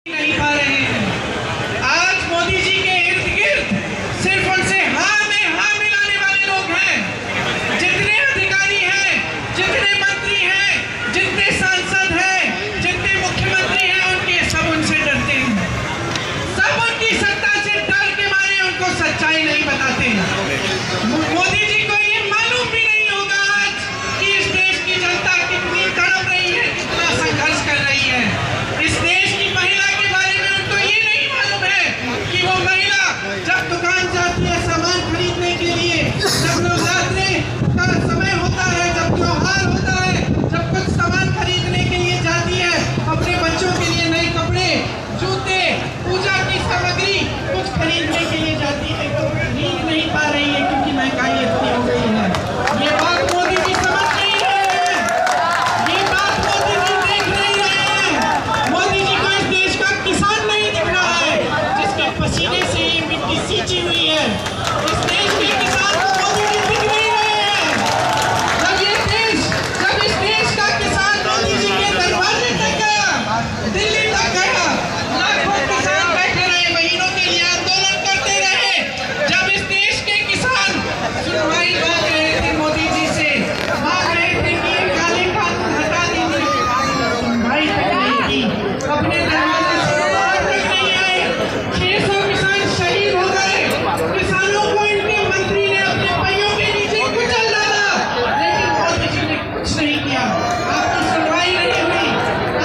नहीं पा रहे हैं। आज मोदी जी के इर्द गिर्द सिर्फ उनसे हाँ में हाँ मिलाने वाले लोग हैं। जितने अधिकारी हैं, जितने मंत्री हैं, जितने सांसद हैं, जितने मुख्यमंत्री हैं, उनके सब उनसे डरते हैं। सब उनकी सत्ता से डर के मारे उनको सच्चाई नहीं बताते हैं। मोदी जी को ये मालूम भी नहीं होगा आज कि इस देश की जनता कितनी तड़प रही है, कितना संघर्ष कर रही है। इस देश की महिला के बारे में उनको ये नहीं मालूम है कि वो महिला जब दुकान जाती है सामान खरीदने के लिए, जब नवरात्रि का समय होता है, जब त्योहार होता है, जब कुछ सामान खरीदने के लिए जाती है, अपने बच्चों के लिए नए कपड़े, जूते, पूजा की सामग्री कुछ खरीदने के लिए जाती है, तो खरीद नहीं पा रही है क्योंकि महंगाई इतनी हो गई है। ये बात मोदी जी समझ नहीं रहे हैं, ये बात मोदी जी देख नहीं रहे हैं। मोदी जी को इस देश का किसान नहीं दिख रहा है, जिसके पसीने से ये मिट्टी सींची हुई है। इस देश के किसान को मोदी जी दिख नहीं रहे हैं। जब इस देश का किसान मोदी जी के दरवाजे तक गया, दिल्ली तक गया, लाखों किसान बैठे रहे, महीनों के लिए आंदोलन करते रहे। जब इस देश के किसान सुनवाई मांग रहे थे मोदी जी से, मांग रहे थे कि ये काले कानून हटा दीजिए, सुनवाई तक नहीं की, अपने दरवाजे से बाहर तक नहीं आए। 600 किसान शहीद हो गए। किसानों को इनके मंत्री ने अपने पैरों के नीचे कुचल डाला, लेकिन मोदी जी ने कुछ नहीं किया। आपकी सुनवाई नहीं हुई।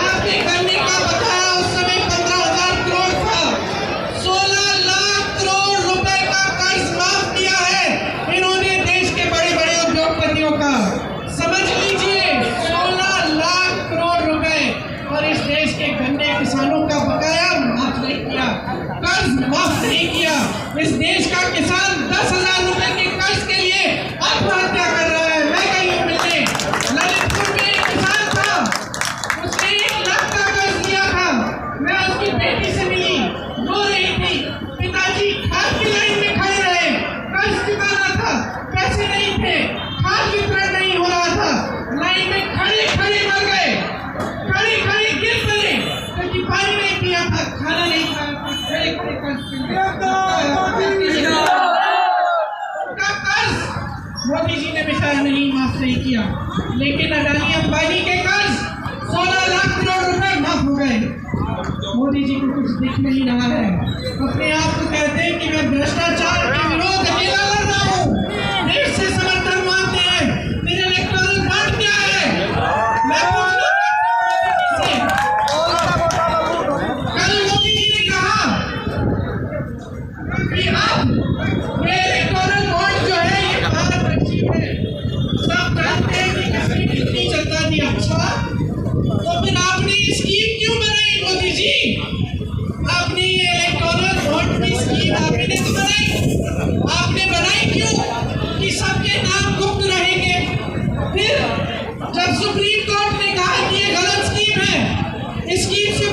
आपके करने का बकाया उस समय 15,000 करोड़ था। 16 लाख करोड़ रुपए का कर्ज माफ किया है इन्होंने देश के बड़े बड़े उद्योगपतियों का। समझ लीजिए, 16 लाख करोड़ रुपए, और इस देश के गन्ने किसानों का बकाया माफ नहीं किया, कर्ज माफ नहीं किया। इस देश का किसान 10,000 रुपए के कर्ज के लिए आत्महत्या कर रहा है। मैं गई हूँ मिलने, ललितपुर में एक किसान था, उसने 1 लाख का कर्ज लिया था। मैं उसकी बेटी से मिली, रो रही थी, पिताजी खाद की लाइन में खड़े रहे, कर्ज चुकाना था, पैसे नहीं थे, खाद वितरण नहीं हो रहा था, लाइन में खड़े खड़े मर गए, खड़े खड़े गिर पड़े, क्योंकि पानी नहीं पिया था, खाना नहीं खाया था, खड़े खड़े कर्ज उनका कर्ज मोदी जी ने बेचारा नहीं माफ नहीं किया। लेकिन अडानी अंबानी के कर्ज 16 लाख करोड़ रुपए माफ हो गए। मोदी जी को कुछ दिख नहीं रहा है। अपने आप को कहते हैं कि मैं भ्रष्टाचार के विरोध अकेला लड़ रहा हूँ, देश से समर्थन मांगते हैं। मेरे इलेक्टोरल बॉन्ड क्या है? मैं पूछना चाहता हूं मोदी जी से। कल मोदी जी ने कहा कि अब ये इलेक्टोरल बॉन्ड जो है ये पारदर्शी है। सब जानते हैं कि किसने कितनी जनता दी। अच्छा, तो फिर आपने स्कीम क्यों बनाई मोदी जी? आपने ये इलेक्टोरल बॉन्ड की स्कीम आपने तो बनाई, आपने बनाई क्यों? कि सबके नाम गुप्त रहेंगे। फिर जब सुप्रीम कोर्ट ने कहा कि ये गलत स्कीम है, इस स्कीम से